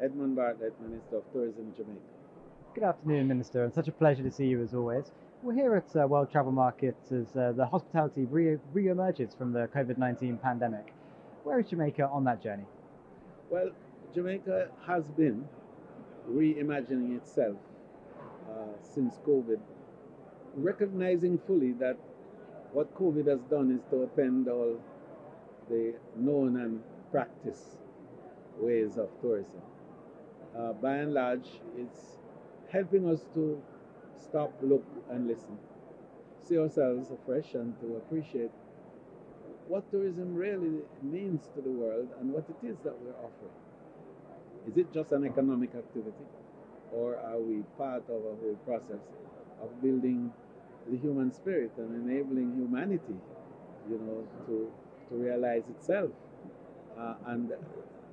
Edmund Bartlett, Minister of Tourism, Jamaica. Good afternoon, Minister, and such a pleasure to see you as always. We're here at World Travel Market as the hospitality re-emerges from the COVID-19 pandemic. Where is Jamaica on that journey? Well, Jamaica has been reimagining itself since COVID, recognizing fully that what COVID has done is to upend all the known and practiced ways of tourism. By and large, it's helping us to stop, look, and listen, see ourselves afresh, and to appreciate what tourism really means to the world and what it is that we're offering. Is it just an economic activity, or are we part of a whole process of building the human spirit and enabling humanity, to realize itself and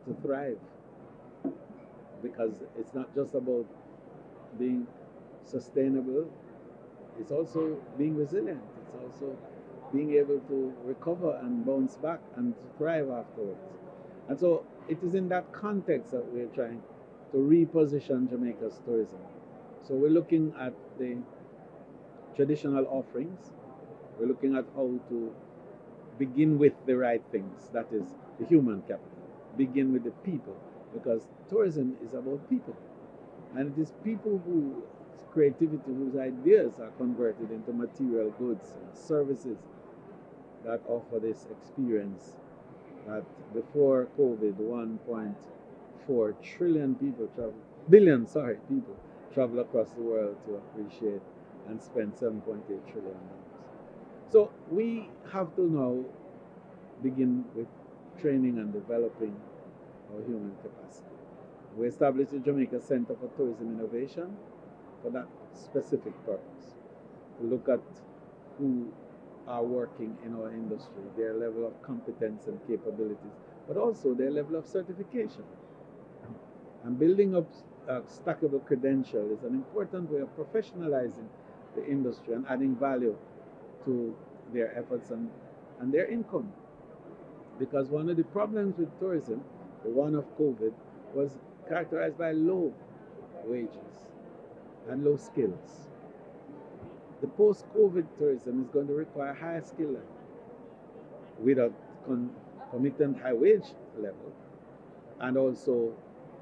to thrive? Because it's not just about being sustainable, it's also being resilient. It's also being able to recover and bounce back and thrive afterwards. And so it is in that context that we're trying to reposition Jamaica's tourism. So we're looking at the traditional offerings. We're looking at how to begin with the right things, that is the human capital. Begin with the people, because tourism is about people. And it is people whose creativity, whose ideas are converted into material goods and services that offer this experience that before COVID, 1.4 trillion people people travel across the world to appreciate and spend $7.8 trillion. So we have to now begin with training and developing our human capacity. We established the Jamaica Center for Tourism Innovation for that specific purpose, to look at who are working in our industry, their level of competence and capabilities, but also their level of certification. And building up a stackable credential is an important way of professionalizing the industry and adding value to their efforts and their income. Because one of the problems with tourism, the one of COVID, was characterized by low wages and low skills. The post-COVID tourism is going to require higher skill level with a committed high wage level and also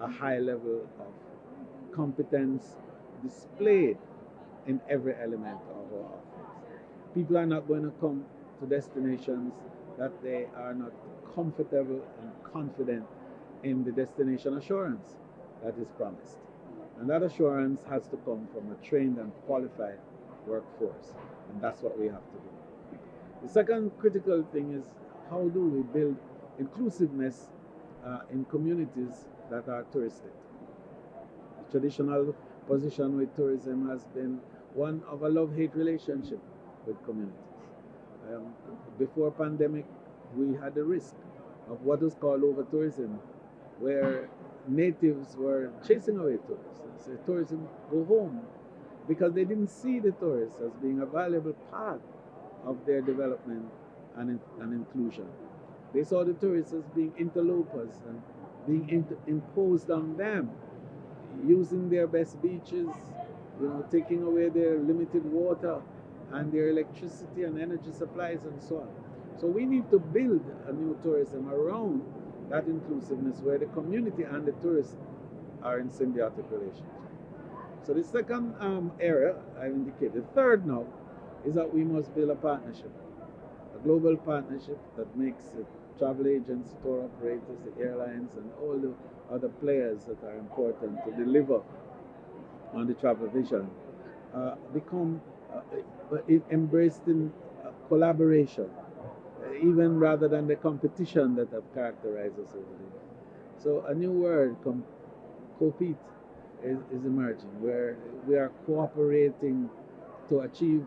a high level of competence displayed in every element of our offerings. People are not going to come to destinations that they are not comfortable and confident in the destination assurance that is promised. And that assurance has to come from a trained and qualified workforce. And that's what we have to do. The second critical thing is, how do we build inclusiveness in communities that are touristic? The traditional position with tourism has been one of a love-hate relationship with communities. Before pandemic, we had the risk of what was called over-tourism, where natives were chasing away tourists and say, tourism, go home, because they didn't see the tourists as being a valuable part of their development and inclusion. They saw the tourists as being interlopers and being imposed on them, using their best beaches, taking away their limited water and their electricity and energy supplies and so on. So we need to build a new tourism around that inclusiveness where the community and the tourists are in symbiotic relationship. So the second area I indicated. The third now is that we must build a partnership, a global partnership that makes the travel agents, tour operators, the airlines, and all the other players that are important to deliver on the travel vision become embraced in collaboration, even rather than the competition that have characterized us over there. So a new word, compete, is emerging, where we are cooperating to achieve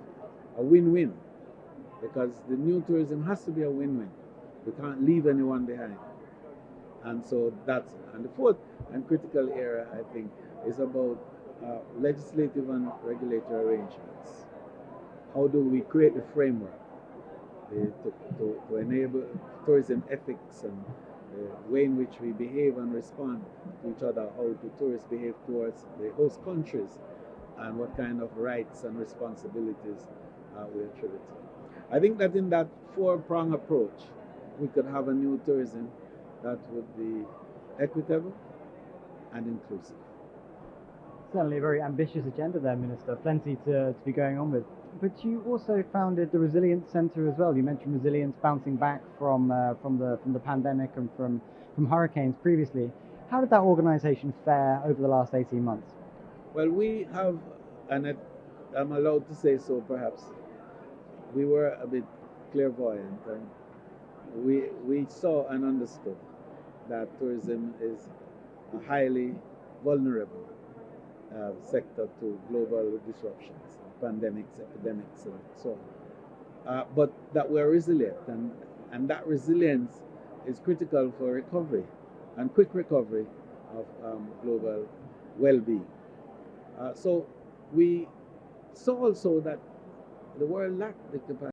a win-win, because the new tourism has to be a win-win. We can't leave anyone behind. And so and the fourth and critical area, I think, is about legislative and regulatory arrangements. How do we create the framework to enable tourism ethics the way in which we behave and respond to each other, how the tourists behave towards the host countries, and what kind of rights and responsibilities we attribute. I think that in that four-prong approach, we could have a new tourism that would be equitable and inclusive. Certainly a very ambitious agenda there, Minister. Plenty to be going on with. But you also founded the Resilience Centre as well. You mentioned resilience, bouncing back from the pandemic and from hurricanes previously. How did that organisation fare over the last 18 months? Well, we have, and I'm allowed to say so perhaps, we were a bit clairvoyant, and we saw and understood that tourism is a highly vulnerable sector to global disruptions, pandemics, epidemics, and so on. But that we're resilient, and that resilience is critical for recovery and quick recovery of global well-being. So we saw also that the world lacked the capacity.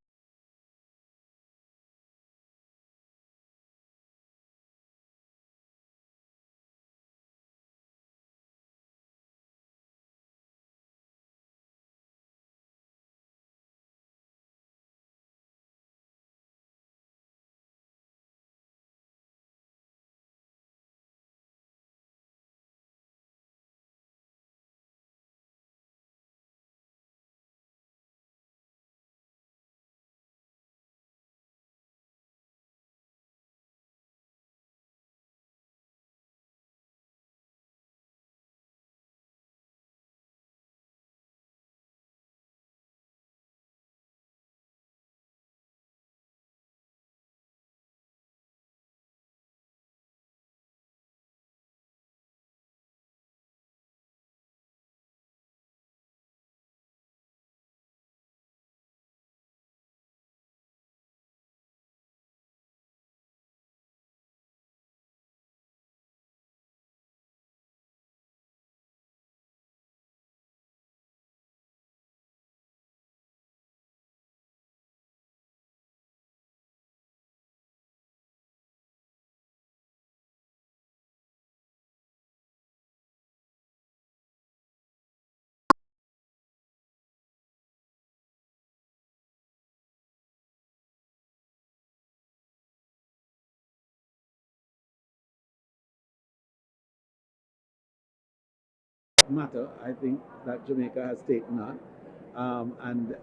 Matter, I think, that Jamaica has taken on. And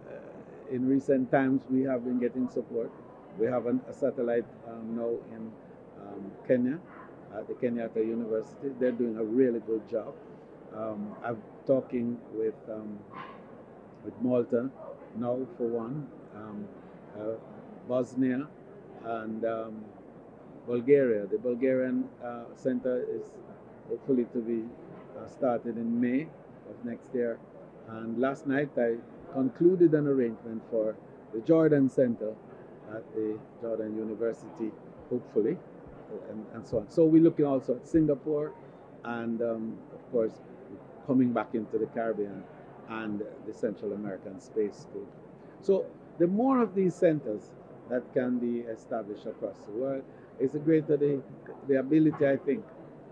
in recent times, we have been getting support. We have a satellite now in Kenya, at the Kenyatta University. They're doing a really good job. I'm talking with Malta now, for one, Bosnia, and Bulgaria. The Bulgarian center is hopefully to be started in May of next year. And last night I concluded an arrangement for the Jordan Center at the Jordan University, hopefully, and so on. So we're looking also at Singapore and, of course, coming back into the Caribbean and the Central American Space School. So the more of these centers that can be established across the world, is the greater the ability, I think,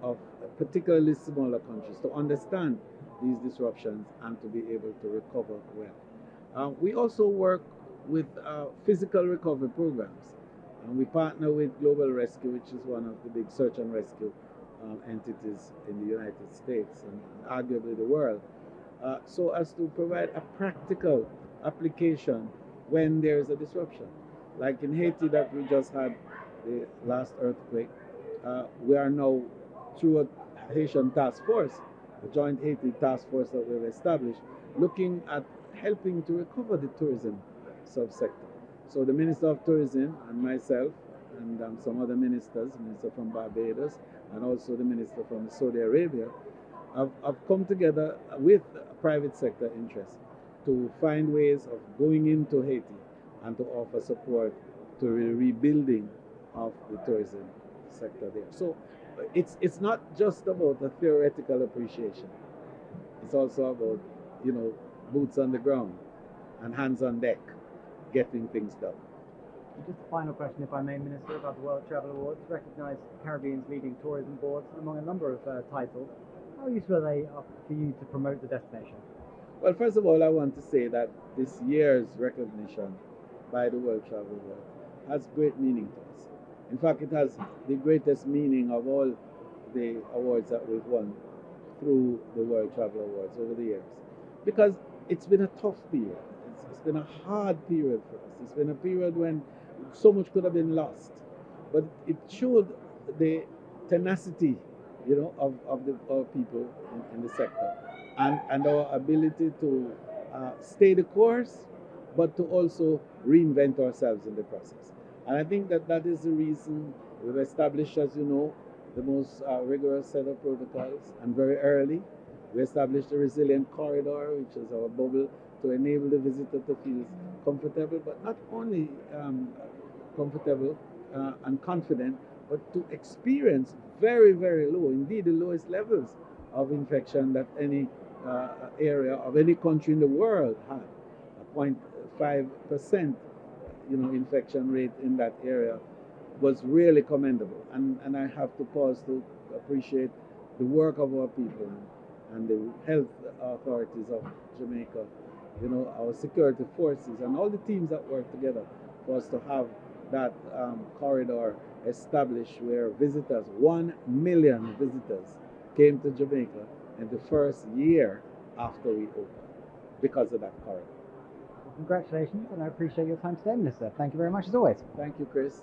of particularly smaller countries to understand these disruptions and to be able to recover well. We also work with physical recovery programs, and we partner with Global Rescue, which is one of the big search and rescue entities in the United States and arguably the world, so as to provide a practical application when there's a disruption. Like in Haiti that we just had the last earthquake, we are now through a Haitian task force, a joint Haiti task force that we've established, looking at helping to recover the tourism subsector. So the Minister of Tourism and myself and some other ministers, Minister from Barbados and also the Minister from Saudi Arabia, have come together with private sector interests to find ways of going into Haiti and to offer support to the rebuilding of the tourism sector there. So it's not just about a theoretical appreciation. It's also about, boots on the ground and hands on deck, getting things done. Just a final question, if I may, Minister, about the World Travel Awards. Recognise the Caribbean's leading tourism boards among a number of titles. How useful are they for you to promote the destination? Well, first of all, I want to say that this year's recognition by the World Travel Board has great meaning to us. In fact, it has the greatest meaning of all the awards that we've won through the World Travel Awards over the years. Because it's been a tough period. It's been a hard period for us. It's been a period when so much could have been lost. But it showed the tenacity, of our people in the sector, and our ability to stay the course, but to also reinvent ourselves in the process. And I think that is the reason we've established, as you know, the most rigorous set of protocols, and very early we established a resilient corridor, which is our bubble, to enable the visitor to feel comfortable, but not only comfortable and confident, but to experience very, very low, indeed the lowest levels of infection that any area of any country in the world had. A 0.5% infection rate in that area was really commendable. And I have to pause to appreciate the work of our people and the health authorities of Jamaica, our security forces and all the teams that work together for us to have that corridor established, where visitors, 1 million visitors, came to Jamaica in the first year after we opened because of that corridor. Well, congratulations, and I appreciate your time today, Minister. Thank you very much as always. Thank you, Chris.